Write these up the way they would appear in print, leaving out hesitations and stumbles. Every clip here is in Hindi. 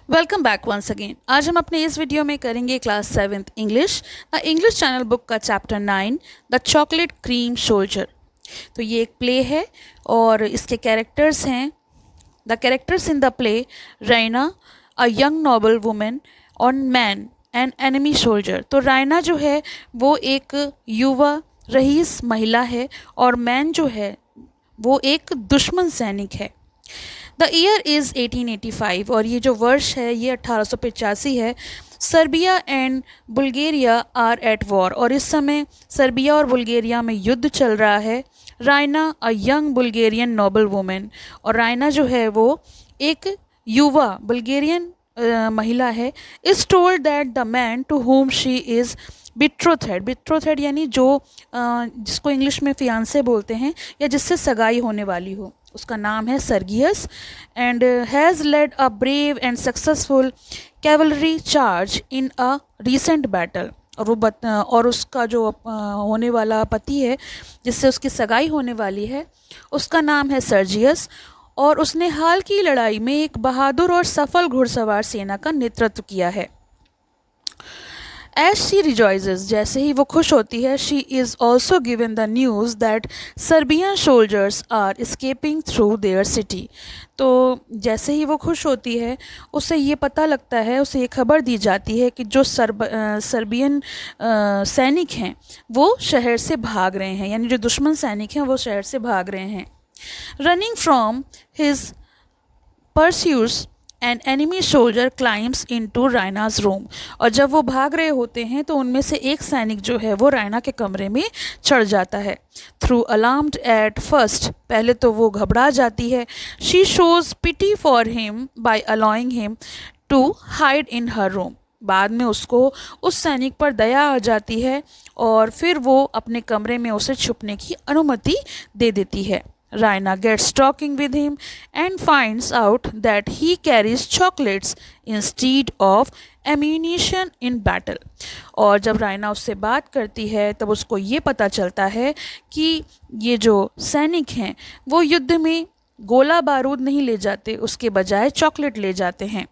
Welcome back once again. आज हम अपने इस वीडियो में करेंगे class 7th English English channel book का chapter 9 the chocolate cream soldier. तो ये एक प्ले है और इसके कैरेक्टर्स हैं the characters in the play Raina a young noble women और मैन एन एनिमी सोल्जर। तो रैना जो है वो एक युवा रईस महिला है और मैन जो है वो एक दुश्मन सैनिक है। द ईयर इज़ 1885 और ये जो वर्ष है ये 1885 है। Serbia and Bulgaria are at war और इस समय सर्बिया और बुल्गारिया में युद्ध चल रहा है। Raina a young Bulgarian noble women और रायना जो है वो एक युवा बुल्गारियन महिला है। Is told that the man to whom she is betrothed यानी जो जिसको इंग्लिश में फियांसे बोलते हैं या जिससे सगाई होने वाली हो, उसका नाम है Sergius and has led a brave and successful cavalry charge in a recent battle. और वो और उसका जो होने वाला पति है जिससे उसकी सगाई होने वाली है उसका नाम है सर्जियस और उसने हाल की लड़ाई में एक बहादुर और सफल घुड़सवार सेना का नेतृत्व किया है। एज शी रिजॉइसेस जैसे ही वो खुश होती है she is also given the news that Serbian soldiers are escaping through their city. तो जैसे ही वो खुश होती है उसे ये पता लगता है, उसे ये खबर दी जाती है कि जो सर्बियन सैनिक हैं वो शहर से भाग रहे हैं, यानी जो दुश्मन सैनिक हैं वो शहर से भाग रहे हैं। Running from his pursuers an enemy soldier climbs into Raina's room और जब वो भाग रहे होते हैं तो उनमें से एक सैनिक जो है वो रायना के कमरे में चढ़ जाता है। थ्रू अलार्म्ड एट फर्स्ट पहले तो वो घबरा जाती है। She shows pity for him by allowing him to hide in her room. बाद में उसको उस सैनिक पर दया आ जाती है और फिर वो अपने कमरे में उसे छुपने की अनुमति दे देती है। Raina gets talking with him and finds out that he carries chocolates instead of ammunition in battle। और जब रायना उससे बात करती है तब उसको ये पता चलता है कि ये जो सैनिक हैं वो युद्ध में गोला बारूद नहीं ले जाते, उसके बजाय चॉकलेट ले जाते हैं।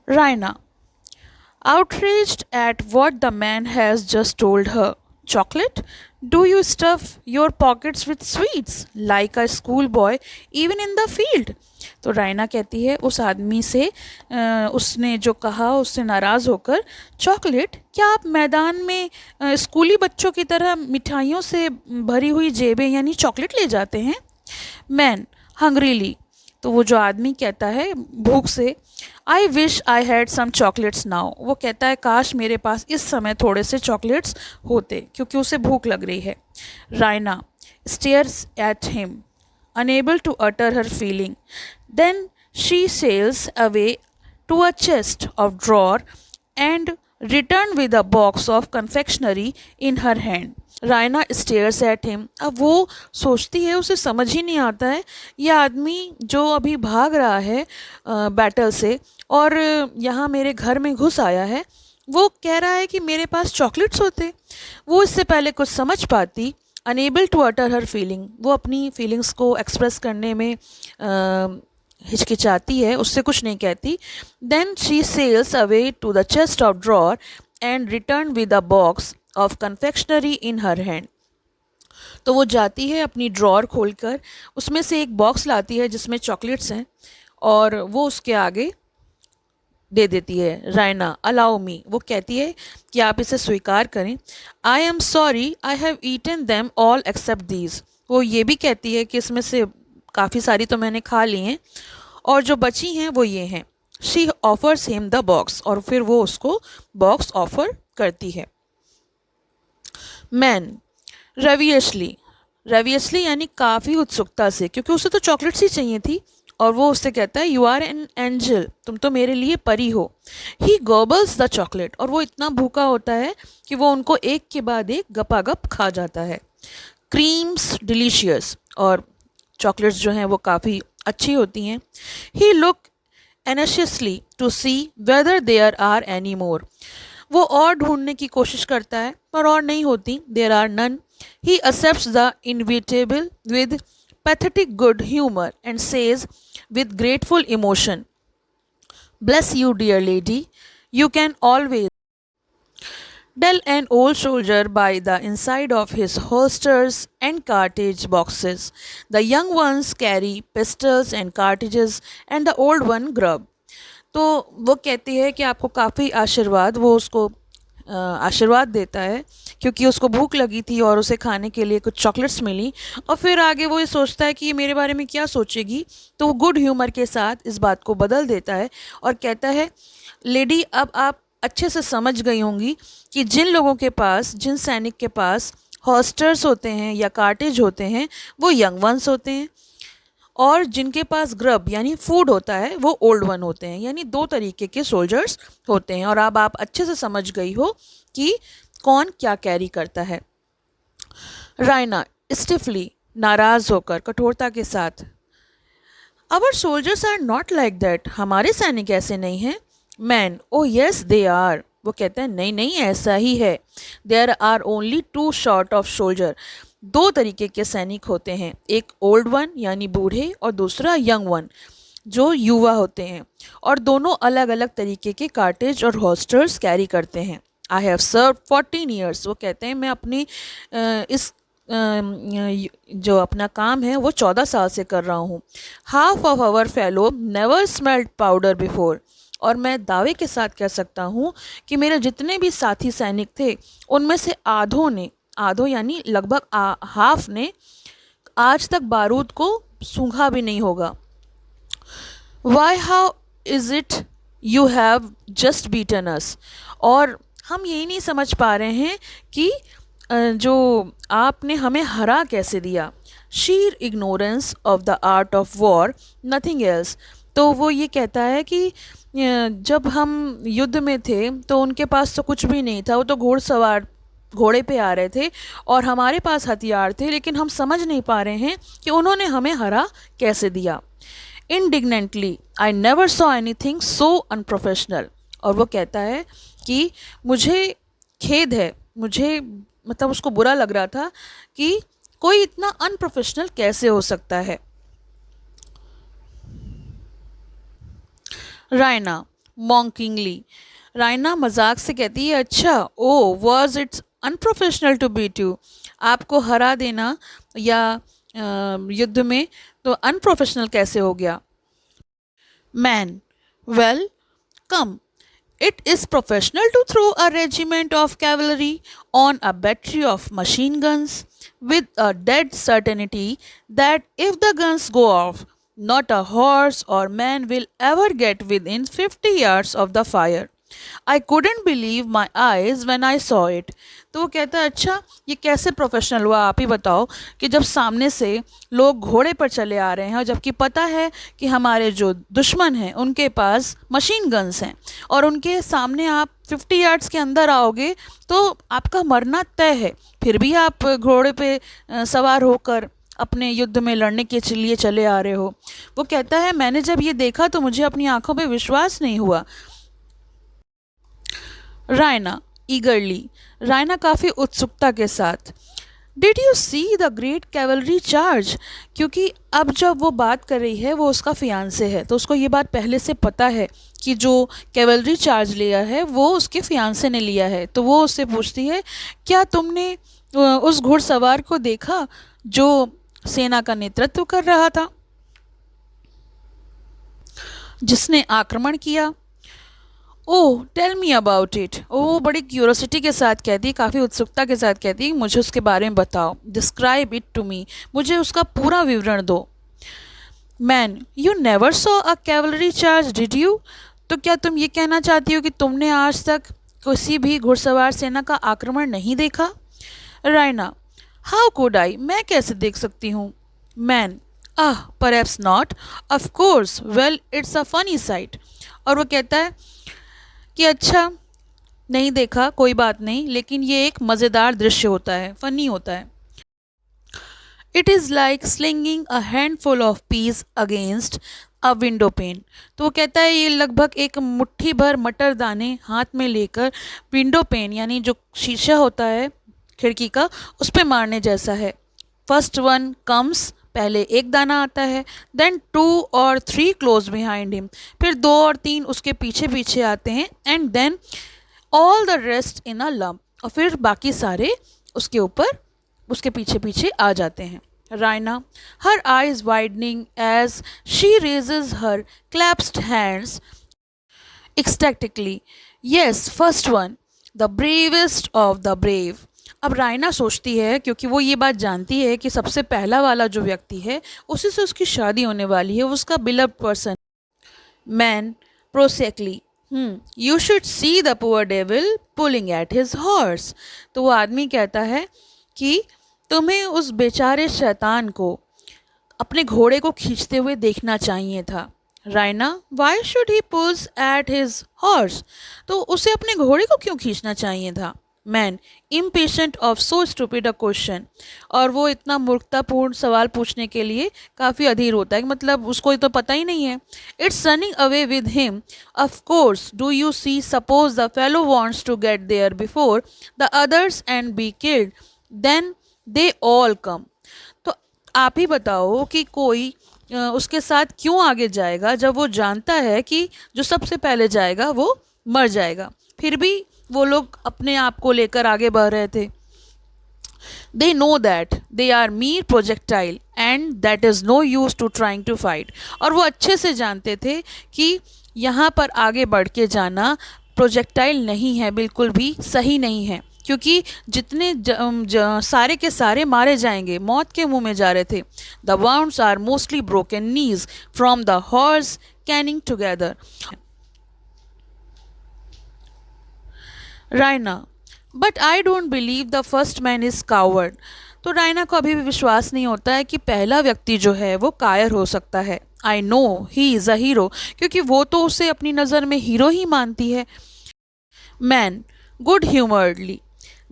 Raina outraged at what the man has just told her. Chocolate? Do you stuff your pockets with sweets like a schoolboy even in the field? तो रायना कहती है उस आदमी से उसने जो कहा उससे नाराज़ होकर, चॉकलेट? क्या आप मैदान में स्कूली बच्चों की तरह मिठाइयों से भरी हुई जेबें यानी चॉकलेट ले जाते हैं? मैन हंग्रीली तो वो जो आदमी कहता है भूख से, I wish I had some chocolates now. वो कहता है काश मेरे पास इस समय थोड़े से चॉकलेट्स होते, क्योंकि उसे भूख लग रही है। Raina stares at him unable to utter her feeling then she sails away to a chest of drawer and return with a box of confectionery in her hand. Raina stares at him, अब वो सोचती है, उसे समझ ही नहीं आता है यह आदमी जो अभी भाग रहा है बैटल से और यहाँ मेरे घर में घुस आया है, वो कह रहा है कि मेरे पास चॉकलेट्स होते। वो इससे पहले कुछ समझ पाती, unable to utter her feeling, वो अपनी फीलिंग्स को एक्सप्रेस करने में हिचकिचाती है, उससे कुछ नहीं कहती। Then she sails away to the chest of drawer and return with a box of confectionery in her hand. तो वो जाती है अपनी ड्रॉर खोलकर उसमें से एक बॉक्स लाती है जिसमें चॉकलेट्स हैं और वो उसके आगे दे देती है। रायना अलाउ मी, वो कहती है कि आप इसे स्वीकार करें। I am sorry I have eaten them all except these, वो ये भी कहती है कि इसमें से काफ़ी सारी तो मैंने खा ली हैं और जो बची हैं वो ये हैं। She offers him the box और फिर वो उसको बॉक्स ऑफर करती है। मैन रवियसली यानी काफ़ी उत्सुकता से, क्योंकि उसे तो चॉकलेट्स ही चाहिए थी और वो उससे कहता है यू आर एन एंजल, तुम तो मेरे लिए परी हो। ही गॉबल्स द चॉकलेट और वो इतना भूखा होता है कि वो उनको एक के बाद एक गपागप खा जाता है। क्रीम्स डिलीशियस और चॉकलेट्स जो हैं वो काफ़ी अच्छी होती हैं। He looks anxiously to see whether there are any more, वो और ढूंढने की कोशिश करता है पर और नहीं होती, there are none. He accepts the inevitable with pathetic good humor and says with grateful emotion, "Bless you, dear lady. You can always tell an old soldier by the inside of his holsters and cartridge boxes. The young ones carry pistols and cartridges and the old one grub." तो वो कहती है कि आपको काफ़ी आशीर्वाद, वो उसको आशीर्वाद देता है क्योंकि उसको भूख लगी थी और उसे खाने के लिए कुछ चॉकलेट्स मिली, और फिर आगे वो ये सोचता है कि ये मेरे बारे में क्या सोचेगी, तो वो गुड ह्यूमर के साथ इस बात को बदल देता है और कहता है, लेडी, अब आप अच्छे से समझ गई होंगी कि जिन लोगों के पास, जिन सैनिक के पास हॉस्टर्स होते हैं या कार्टेज होते हैं वो यंग वंस होते हैं, और जिनके पास ग्रब यानी फूड होता है वो ओल्ड वन होते हैं। यानी दो तरीके के सोल्जर्स होते हैं, और अब आप अच्छे से समझ गई हो कि कौन क्या कैरी करता है। रायना स्टिफली, नाराज़ होकर, कठोरता के साथ, our soldiers are not like that, हमारे सैनिक ऐसे नहीं हैं। Man, oh yes they are, वो कहते हैं नहीं नहीं ऐसा ही है। There are only two sort of soldier, दो तरीके के सैनिक होते हैं, एक ओल्ड वन यानी बूढ़े और दूसरा यंग वन जो युवा होते हैं, और दोनों अलग अलग तरीके के कार्टेज और हॉस्टर्स कैरी करते हैं। आई हैव सर्व 14 ईयर्स, वो कहते हैं मैं अपनी इस जो अपना काम है वो 14 साल से कर रहा हूँ। Half of hour fellow never smelled powder before, और मैं दावे के साथ कह सकता हूँ कि मेरे जितने भी साथी सैनिक थे उनमें से आधों ने, आधों यानी लगभग हाफ ने आज तक बारूद को सूंघा भी नहीं होगा। Why how is it you have just beaten us, और हम यही नहीं समझ पा रहे हैं कि जो आपने हमें हरा कैसे दिया। Sheer ignorance of the art of war, nothing else, तो वो ये कहता है कि जब हम युद्ध में थे तो उनके पास तो कुछ भी नहीं था, वो तो घोड़सवार घोड़े पे आ रहे थे और हमारे पास हथियार थे, लेकिन हम समझ नहीं पा रहे हैं कि उन्होंने हमें हरा कैसे दिया। Indignantly, I never saw anything so unprofessional, और वो कहता है कि मुझे खेद है, मुझे मतलब उसको बुरा लग रहा था कि कोई इतना अनप्रोफेशनल कैसे हो सकता है। रायना मॉन्किंगली, रायना मजाक से कहती है, अच्छा oh was it's unprofessional to beat you, आपको हरा देना या युद्ध में तो अनप्रोफेशनल कैसे हो गया। Man, well come, it is professional to throw a regiment of cavalry on a battery of machine guns with a dead certainty that if the guns go off, not a horse or man will ever get within 50 yards of the fire. I couldn't believe my eyes when I saw it. तो वो कहता है, अच्छा ये कैसे प्रोफेशनल हुआ, आप ही बताओ, कि जब सामने से लोग घोड़े पर चले आ रहे हैं और जबकि पता है कि हमारे जो दुश्मन हैं उनके पास मशीन गन्स हैं और उनके सामने आप 50 यार्ड्स के अंदर आओगे तो आपका मरना तय है, फिर भी आप घोड़े पे सवार होकर अपने युद्ध में लड़ने के लिए चले आ रहे हो। वो कहता है, मैंने जब ये देखा तो मुझे अपनी आंखों पे विश्वास नहीं हुआ। रायना ईगरली, रायना काफ़ी उत्सुकता के साथ, did you see the great cavalry charge, क्योंकि अब जब वो बात कर रही है वो उसका फियांसे है तो उसको ये बात पहले से पता है कि जो कैवलरी चार्ज लिया है वो उसके फियांसे ने लिया है। तो वो उससे पूछती है, क्या तुमने उस घुड़सवार को देखा जो सेना का नेतृत्व कर रहा था, जिसने आक्रमण किया। ओह टेल मी अबाउट इट, ओह बड़ी क्यूरोसिटी के साथ कहती है, काफ़ी उत्सुकता के साथ कहती है, मुझे उसके बारे में बताओ, डिस्क्राइब इट टू मी, मुझे उसका पूरा विवरण दो। Man, you never saw a cavalry charge did you, तो क्या तुम ये कहना चाहती हो कि तुमने आज तक किसी भी घुड़सवार सेना का आक्रमण नहीं देखा। रायना, हाउ कुड आई, मैं कैसे देख सकती हूँ। Man, ah perhaps not, of course, well it's a funny site, और वो कहता है कि अच्छा नहीं देखा कोई बात नहीं, लेकिन ये एक मज़ेदार दृश्य होता है, फ़नी होता है। It is like slinging a handful of peace against a window pane, तो वो कहता है ये लगभग एक मुट्ठी भर मटर दाने हाथ में लेकर विंडो पेन यानी जो शीशा होता है खिड़की का उस पर मारने जैसा है। फर्स्ट वन कम्स, पहले एक दाना आता है, देन 2 और 3 क्लोज बिहाइंड हिम, फिर 2 और 3 उसके पीछे पीछे आते हैं, and then all the rest in a lump, और फिर बाकी सारे उसके ऊपर उसके पीछे पीछे आ जाते हैं. Raina, her eyes widening as she raises her clasped hands ecstatically. Yes, first one, the bravest of the brave. अब रायना सोचती है, क्योंकि वो ये बात जानती है कि सबसे पहला वाला जो व्यक्ति है उसी से उसकी शादी होने वाली है, उसका beloved person. Man, prosaically. You should see the poor devil pulling at his horse. तो वो आदमी कहता है कि तुम्हें उस बेचारे शैतान को अपने घोड़े को खींचते हुए देखना चाहिए था. Raina, why should he pools at his horse, तो उसे अपने घोड़े को क्यों खींचना चाहिए था. Man, impatient of so stupid a question, और वो इतना मूर्खतापूर्ण सवाल पूछने के लिए काफ़ी अधीर होता है, मतलब उसको तो पता ही नहीं है. It's running away with him, of course. Do you see, suppose the fellow wants to get there before the others and be killed, then they all come. तो आप ही बताओ कि कोई उसके साथ क्यों आगे जाएगा जब वो जानता है कि जो सबसे पहले जाएगा वो मर जाएगा. फिर भी वो लोग अपने आप को लेकर आगे बढ़ रहे थे. They know that they are mere projectile and that is no use to trying to fight. और वो अच्छे से जानते थे कि यहाँ पर आगे बढ़ के जाना प्रोजेक्टाइल नहीं है, बिल्कुल भी सही नहीं है, क्योंकि जितने सारे के सारे मारे जाएंगे, मौत के मुंह में जा रहे थे. The wounds are mostly broken knees from the horse cannoning together. Raina, but I don't believe the first man is coward. तो रायना को अभी भी विश्वास नहीं होता है कि पहला व्यक्ति जो है वो कायर हो सकता है. I know he is a hero, क्योंकि वो तो उसे अपनी नज़र में हीरो ही मानती है. Man, good humouredly,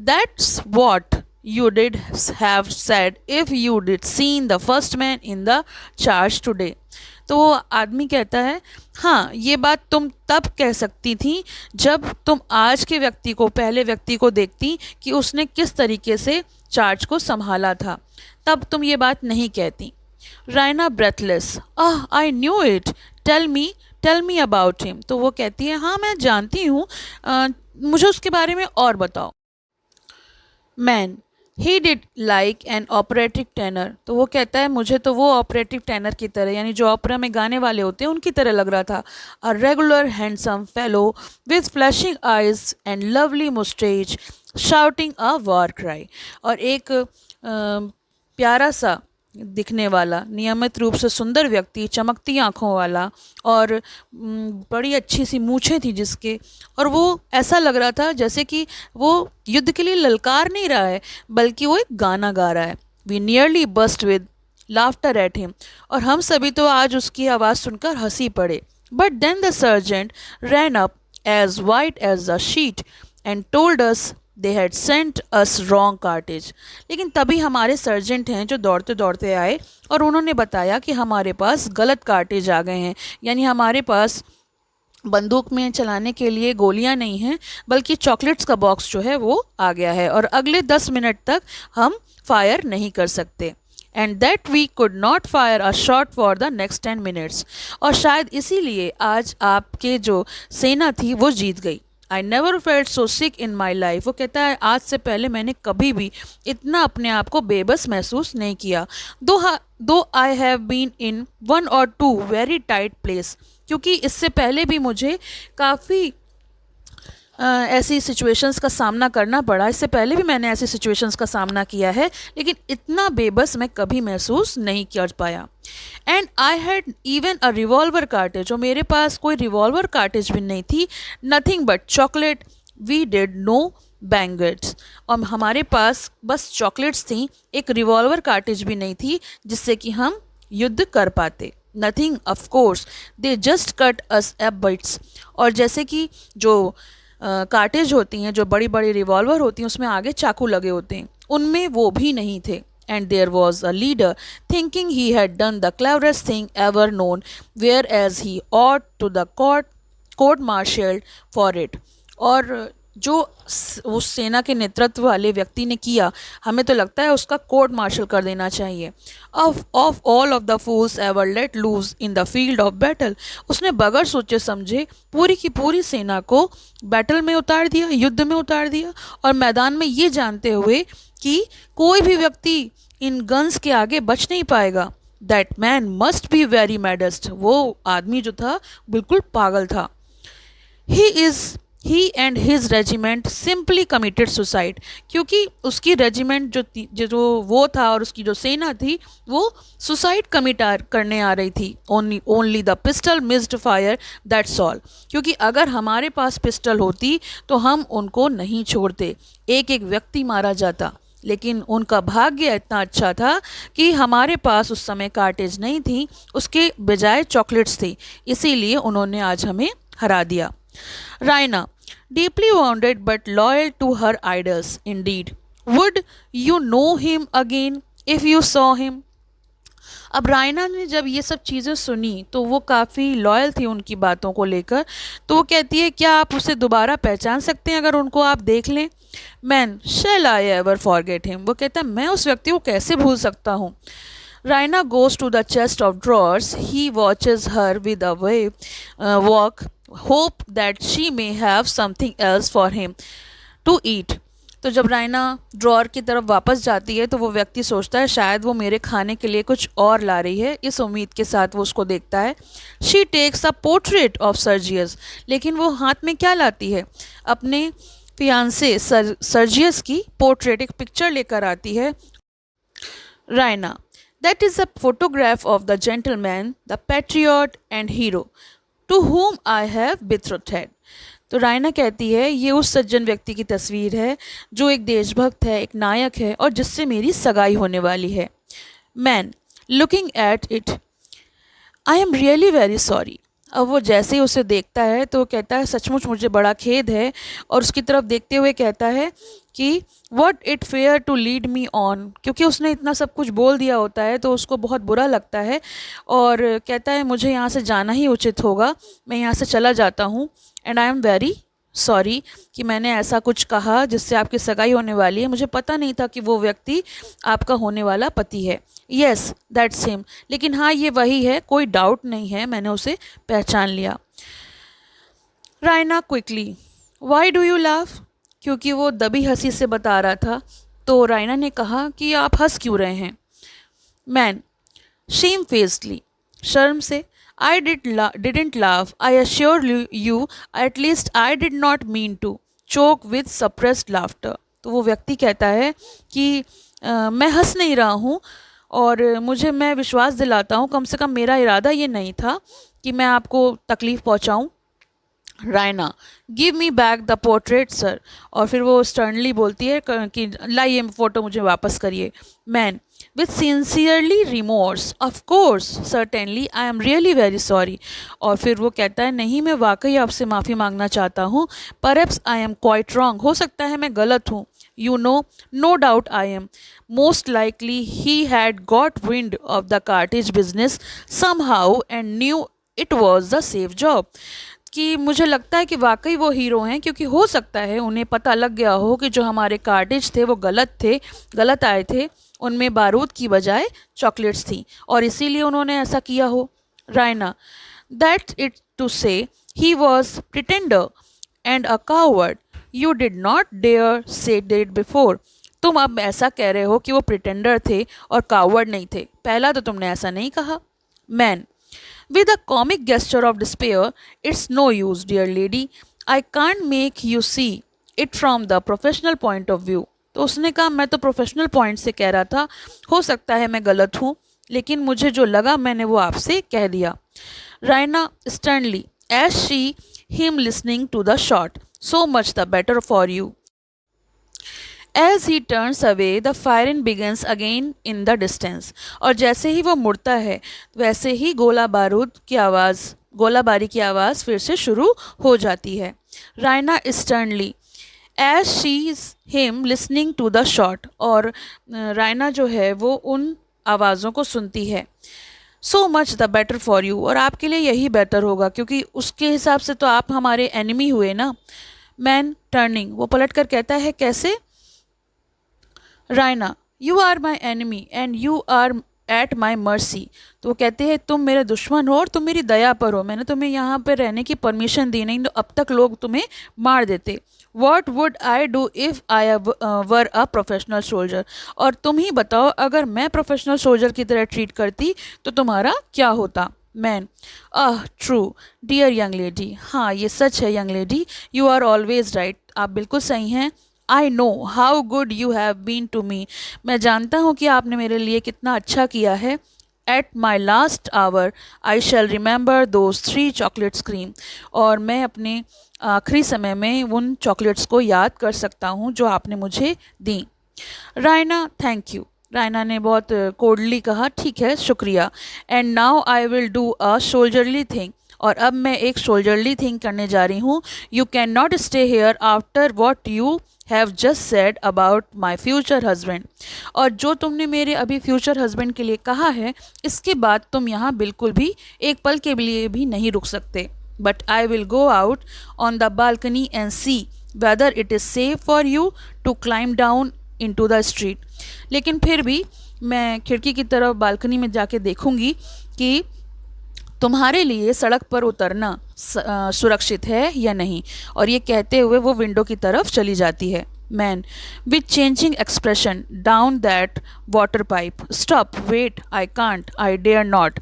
that's what you did have said if you did seen the first man in the charge today. तो वो आदमी कहता है, हाँ ये बात तुम तब कह सकती थी जब तुम आज के व्यक्ति को, पहले व्यक्ति को देखती कि उसने किस तरीके से चार्ज को संभाला था, तब तुम ये बात नहीं कहती. Raina breathless, I knew it, tell me about him. तो वो कहती है, हाँ मैं जानती हूँ, मुझे उसके बारे में और बताओ. Man, he did like an operative tenor. तो वो कहता है, मुझे तो वो ऑपरेटिव टेनर की तरह, यानी जो ऑपरा में गाने वाले होते हैं उनकी तरह लग रहा था. A regular handsome fellow with flashing eyes and lovely moustache shouting a war cry. और एक प्यारा सा दिखने वाला, नियमित रूप से सुंदर व्यक्ति, चमकती आँखों वाला, और बड़ी अच्छी सी मूछें थी जिसके, और वो ऐसा लग रहा था जैसे कि वो युद्ध के लिए ललकार नहीं रहा है बल्कि वो एक गाना गा रहा है. We nearly burst with laughter at him, और हम सभी तो आज उसकी आवाज़ सुनकर हंसी पड़े. But then the sergeant ran up as white as the sheet and told us they had sent us wrong cartridge. लेकिन तभी हमारे सर्जेंट हैं जो दौड़ते दौड़ते आए और उन्होंने बताया कि हमारे पास गलत कार्टेज आ गए हैं, यानी हमारे पास बंदूक में चलाने के लिए गोलियां नहीं हैं बल्कि चॉकलेट्स का बॉक्स जो है वो आ गया है, और अगले 10 मिनट तक हम फायर नहीं कर सकते. And that we could not fire a shot for the next 10 minutes. और शायद इसीलिए आज आपके जो सेना थी वो जीत गई. I never felt so sick in my life. वो कहता है, आज से पहले मैंने कभी भी इतना अपने आप को बेबस महसूस नहीं किया. Though I have been in 1 or 2 very tight place, क्योंकि इससे पहले भी मुझे काफ़ी ऐसी सिचुएशंस का सामना करना पड़ा. इससे पहले भी मैंने ऐसी सिचुएशंस का सामना किया है, लेकिन इतना बेबस मैं कभी महसूस नहीं कर पाया. And I had even a revolver cartridge. और मेरे पास कोई रिवॉल्वर कार्टेज भी नहीं थी. Nothing but chocolate, we did no bayonets. और हमारे पास बस चॉकलेट्स थी, एक रिवॉल्वर कार्टेज भी नहीं थी जिससे कि हम युद्ध कर पाते. Nothing of course, they just cut us a bits. और जैसे कि जो कार्टेज होती हैं, जो बड़ी बड़ी रिवॉल्वर होती हैं, उसमें आगे चाकू लगे होते हैं, उनमें वो भी नहीं थे. And there was a leader thinking he had done the cleverest thing ever known, whereas he ought to the court martial for it. और जो उस सेना के नेतृत्व वाले व्यक्ति ने किया, हमें तो लगता है उसका कोर्ट मार्शल कर देना चाहिए। Of all of the fools ever let loose in the field of battle, उसने बगैर सोचे समझे पूरी की पूरी सेना को बैटल में उतार दिया, युद्ध में उतार दिया, और मैदान में ये जानते हुए कि कोई भी व्यक्ति इन गन्स के आगे बच नहीं पाएगा। That man must be very maddest, वो आदमी जो था बिल्कुल पागल था। He and his regiment simply committed suicide, क्योंकि उसकी रेजिमेंट जो वो था और उसकी जो सेना थी वो सुसाइड कमिट करने आ रही थी। Only the pistol missed fire, that's all. क्योंकि अगर हमारे पास पिस्टल होती तो हम उनको नहीं छोड़ते, एक एक व्यक्ति मारा जाता। लेकिन उनका भाग्य इतना अच्छा था कि हमारे पास उस समय कार्टेज नहीं थी, उसके बजाय चॉकलेट्स थी, इसीलिए उन्होंने आज हमें हरा दिया। Raina, deeply wounded but loyal to her idols, indeed. Would you know him again if you saw him? अब रायना ने जब ये सब चीज़ें सुनी तो वो काफ़ी लॉयल थी उनकी बातों को लेकर, तो वो कहती है क्या आप उसे दोबारा पहचान सकते हैं अगर उनको आप देख लें? Man, shall I ever forget him, वो कहता है मैं उस व्यक्ति को कैसे भूल सकता हूँ। Raina goes to the chest of drawers. He watches her with a walk, hope that she may have something else for him to eat. तो जब रायना ड्रॉर की तरफ वापस जाती है तो वो व्यक्ति सोचता है शायद वो मेरे खाने के लिए कुछ और ला रही है, इस उम्मीद के साथ वो उसको देखता है। She takes a portrait of Sergius, लेकिन वो हाथ में क्या लाती है? अपने फियांसे सर्जियस की पोर्ट्रेट, एक पिक्चर लेकर आती है। Raina, that is a photograph of the gentleman, the patriot and hero to whom I have betrothed. तो रायना कहती है ये उस सज्जन व्यक्ति की तस्वीर है जो एक देशभक्त है, एक नायक है और जिससे मेरी सगाई होने वाली है। Man, looking at it, I am really very sorry. अब वो जैसे ही उसे देखता है तो कहता है सचमुच मुझे बड़ा खेद है, और उसकी तरफ देखते हुए कहता है कि what it fair to lead me on, क्योंकि उसने इतना सब कुछ बोल दिया होता है तो उसको बहुत बुरा लगता है और कहता है मुझे यहाँ से जाना ही उचित होगा, मैं यहाँ से चला जाता हूँ। And I am very sorry कि मैंने ऐसा कुछ कहा जिससे आपकी सगाई होने वाली है, मुझे पता नहीं था कि वो व्यक्ति आपका होने वाला पति है। येस दैट्स हिम, लेकिन हाँ ये वही है, कोई डाउट नहीं है, मैंने उसे पहचान लिया। Raina quickly, why do you laugh, क्योंकि वो दबी हंसी से बता रहा था तो रायना ने कहा कि आप हंस क्यों रहे हैं? मैन, शेम फेस्डली, शर्म से, I didn't laugh, I assure you, at least I did not mean to, choke with suppressed laughter. तो वो व्यक्ति कहता है कि मैं हंस नहीं रहा हूँ और मैं विश्वास दिलाता हूँ कम से कम मेरा इरादा ये नहीं था कि मैं आपको तकलीफ़ पहुँचाऊँ। Raina, give me back the portrait sir, और फिर वो स्टर्नली बोलती है कि लाइए फ़ोटो मुझे वापस करिए। Man, with sincerely remorse, of course certainly I am really very sorry, और फिर वो कहता है नहीं मैं वाकई आपसे माफ़ी मांगना चाहता हूँ, perhaps I am quite wrong, हो सकता है मैं गलत हूँ। You know, no doubt I am. Most likely he had got wind of the cartage business somehow and knew it was the safe job. कि मुझे लगता है कि वाकई वो हीरो हैं, क्योंकि हो सकता है उन्हें पता लग गया हो कि जो हमारे कार्टेज थे वो गलत आए थे, उनमें बारूद की बजाय चॉकलेट्स थी और इसीलिए उन्होंने ऐसा किया हो। Raina, that it to say he was pretender and a coward, you did not dare say that before, तुम अब ऐसा कह रहे हो कि वो प्रिटेंडर थे और कावर्ड नहीं थे, पहला तो तुमने ऐसा नहीं कहा। Man, with a comic gesture of despair, it's no use dear lady, I can't make you see it from the professional point of view. तो उसने कहा मैं तो प्रोफेशनल पॉइंट से कह रहा था, हो सकता है मैं गलत हूँ, लेकिन मुझे जो लगा मैंने वो आपसे कह दिया। Raina sternly, as she him listening to the shot, so much the better for you. As he turns away, the firing begins again in the distance. और जैसे ही वो मुड़ता है वैसे ही गोलाबारी की आवाज़ फिर से शुरू हो जाती है। Raina sternly, as she's him listening to the shot, और रायना जो है वो उन आवाज़ों को सुनती है। So much the better for you, और आपके लिए यही बेहतर होगा क्योंकि उसके हिसाब से तो आप हमारे एनिमी हुए ना। मैन टर्निंग, वो पलट कर कहता है कैसे? Raina, you are my enemy and you are at my mercy. तो वो कहते हैं तुम मेरे दुश्मन हो और तुम मेरी दया पर हो, मैंने तुम्हें यहाँ पर रहने की परमिशन दी, नहीं तो अब तक लोग तुम्हें मार देते। What would I do if I were a professional soldier, और तुम ही बताओ अगर मैं प्रोफेशनल सोल्जर की तरह ट्रीट करती तो तुम्हारा क्या होता? Man, true dear young lady, हाँ ये सच है young lady, you are always right, आप बिल्कुल सही हैं। I know how good you have been to me, मैं जानता हूँ कि आपने मेरे लिए कितना अच्छा किया है। At my last hour I shall remember those 3 chocolates cream, और मैं अपने आखिरी समय में उन चॉकलेट्स को याद कर सकता हूँ जो आपने मुझे दी। रायना, थैंक यू, रायना ने बहुत कोल्डली कहा, ठीक है शुक्रिया। And now I will do a soldierly thing, और अब मैं एक सोल्जरली थिंग करने जा रही हूँ। You can not stay here after what you have just said about my future husband, और जो तुमने मेरे अभी फ्यूचर हस्बैंड के लिए कहा है इसके बाद तुम यहाँ बिल्कुल भी एक पल के लिए भी नहीं रुक सकते। But I will go out on the balcony and see whether it is safe for you to climb down into the street, लेकिन फिर भी मैं खिड़की की तरफ बालकनी में जाके देखूंगी कि तुम्हारे लिए सड़क पर उतरना सुरक्षित है या नहीं। और ये कहते हुए वो विंडो की तरफ चली जाती है। Man, with changing expression, down that water pipe, stop, wait, I can't, I dare not,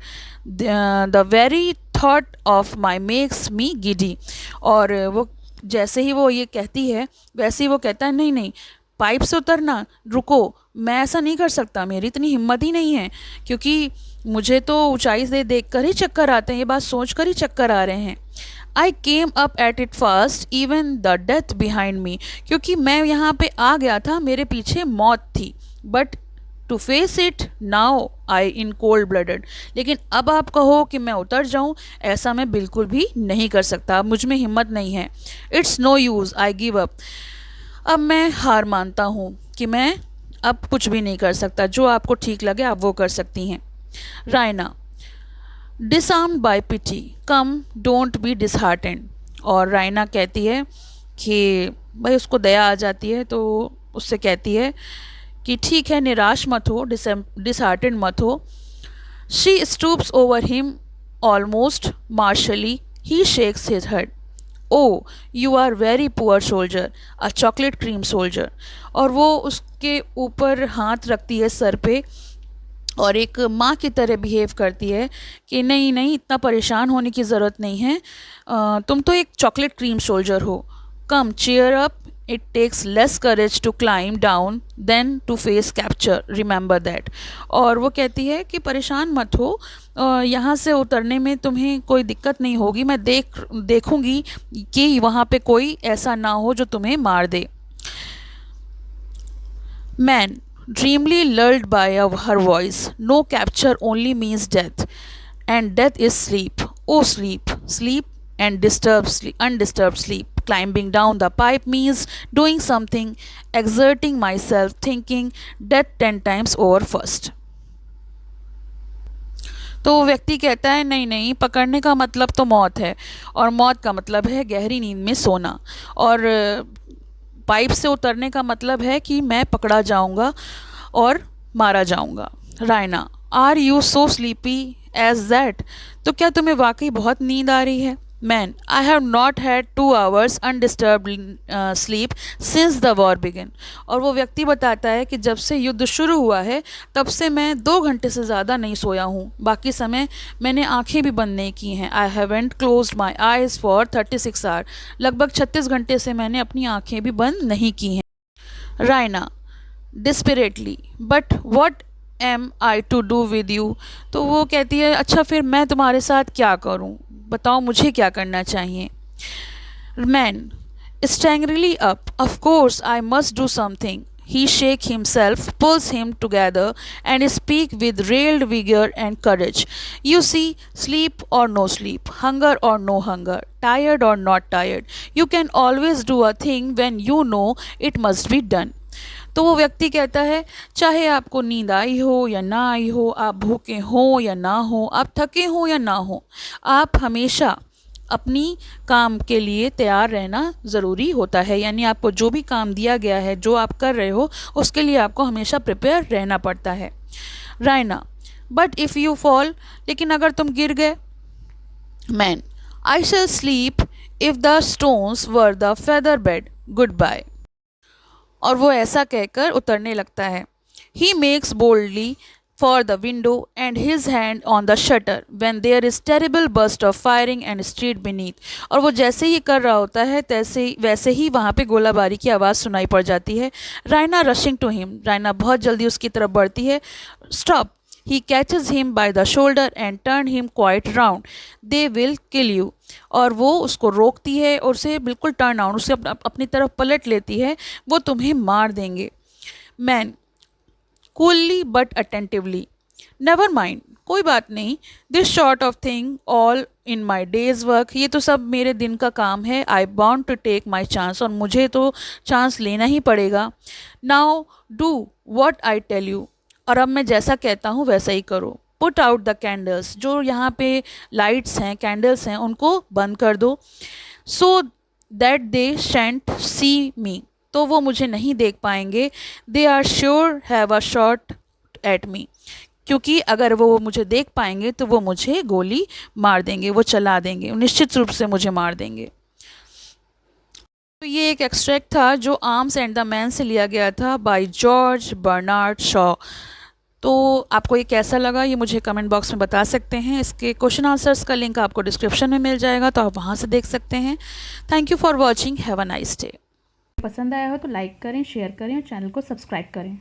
the very thought of my makes me giddy. और वो जैसे ही वो ये कहती है वैसे ही वो कहता है, नहीं नहीं, पाइप से उतरना, रुको, मैं ऐसा नहीं कर सकता, मेरी इतनी हिम्मत ही नहीं है, क्योंकि मुझे तो ऊंचाई से देख कर ही चक्कर आते हैं, ये बात सोच कर ही चक्कर आ रहे हैं। I came up at it fast even the death behind me, क्योंकि मैं यहाँ पे आ गया था, मेरे पीछे मौत थी। But to face it now I in cold blooded, लेकिन अब आप कहो कि मैं उतर जाऊँ, ऐसा मैं बिल्कुल भी नहीं कर सकता, मुझ में हिम्मत नहीं है। It's no use, I give up, अब मैं हार मानता हूँ कि मैं अब कुछ भी नहीं कर सकता, जो आपको ठीक लगे आप वो कर सकती हैं। Raina, disarmed by pity, come don't be disheartened, और रायना कहती है कि भाई उसको दया आ जाती है तो उससे कहती है कि ठीक है, निराश मत हो, डिसहार्टेंड मत हो। She stoops over him almost martially, he shakes his head, oh you are very poor soldier, a chocolate cream soldier, और वो उसके ऊपर हाथ रखती है सर पे और एक माँ की तरह बिहेव करती है कि नहीं नहीं, इतना परेशान होने की ज़रूरत नहीं है, तुम तो एक चॉकलेट क्रीम सोल्जर हो, come cheer up, it takes less courage to climb down than to face capture, remember that. और वो कहती है कि परेशान मत हो, यहाँ से उतरने में तुम्हें कोई दिक्कत नहीं होगी, मैं देखूंगी कि वहाँ पे कोई ऐसा ना हो जो तुम्हें मार दे। Man, dreamily lulled by her voice, no capture only means death, and death is sleep. Oh, sleep, sleep, and undisturbed sleep. Climbing down the pipe means doing something, exerting myself, thinking death 10 times over first. तो वो व्यक्ति कहता है नहीं नहीं, पकड़ने का मतलब तो मौत है, और मौत का मतलब है गहरी नींद में सोना, और पाइप से उतरने का मतलब है कि मैं पकड़ा जाऊंगा और मारा जाऊंगा। Raina, are you so sleepy as that, तो क्या तुम्हें वाकई बहुत नींद आ रही है? Man, I have not had 2 hours undisturbed sleep since the war begin, और वो व्यक्ति बताता है कि जब से युद्ध शुरू हुआ है तब से मैं 2 घंटे से ज़्यादा नहीं सोया हूँ, बाकी समय मैंने आंखें भी बंद नहीं की हैं। I haven't closed my eyes for 36 hours, लगभग 36 घंटे से मैंने अपनी आंखें भी बंद नहीं की हैं। Raina, desperately, but what am I to do with you, तो वो कहती है अच्छा फिर मैं तुम्हारे साथ क्या करूं, बताओ मुझे क्या करना चाहिए। Man, staggeringly up, of course I must do something, he shakes himself, pulls him together and speak with renewed vigour and courage, you see, sleep or no sleep, hunger or no hunger, tired or not tired, you can always do a thing when you know it must be done. तो वो व्यक्ति कहता है चाहे आपको नींद आई हो या ना आई हो, आप भूखे हो या ना हो, आप थके हो या ना हो, आप हमेशा अपनी काम के लिए तैयार रहना ज़रूरी होता है, यानी आपको जो भी काम दिया गया है, जो आप कर रहे हो, उसके लिए आपको हमेशा प्रिपेयर रहना पड़ता है। Raina, but if you fall, लेकिन अगर तुम गिर गए। Man, I shall sleep if the stones were the feather bed, goodbye. और वो ऐसा कहकर उतरने लगता है। He makes boldly for the window and his hand on the shutter when there is terrible burst of firing and street beneath। और वो जैसे ही कर रहा होता है वैसे ही वहाँ पे गोलाबारी की आवाज़ सुनाई पड़ जाती है। Raina rushing to him, Raina बहुत जल्दी उसकी तरफ बढ़ती है। Stop, he catches him by the shoulder and turn him quite round, they will kill you। और वो उसको रोकती है और उसे बिल्कुल टर्न आउट, उसे अपनी तरफ पलट लेती है, वो तुम्हें मार देंगे। Man, coolly but attentively, never mind, कोई बात नहीं। This sort of thing all in my day's work, ये तो सब मेरे दिन का काम है। I bound to take my chance, और मुझे तो चांस लेना ही पड़ेगा। Now do what I tell you, और अब मैं जैसा कहता हूँ वैसा ही करो। पुट आउट द कैंडल्स, जो यहाँ पे लाइट्स हैं, कैंडल्स हैं, उनको बंद कर दो। सो दैट दे शैंट सी मी, तो वो मुझे नहीं देख पाएंगे। They are sure have a shot at me, क्योंकि अगर वो मुझे देख पाएंगे तो वो मुझे गोली मार देंगे, वो चला देंगे, निश्चित रूप से मुझे मार देंगे। तो ये एक एक्सट्रैक्ट था जो आर्म्स एंड द मैन से लिया गया था बाय जॉर्ज बर्नार्ड शॉ। तो आपको ये कैसा लगा ये मुझे कमेंट बॉक्स में बता सकते हैं। इसके क्वेश्चन आंसर्स का लिंक आपको डिस्क्रिप्शन में मिल जाएगा, तो आप वहाँ से देख सकते हैं। Thank you for watching, have a nice day. पसंद आया हो तो लाइक करें, शेयर करें और चैनल को सब्सक्राइब करें।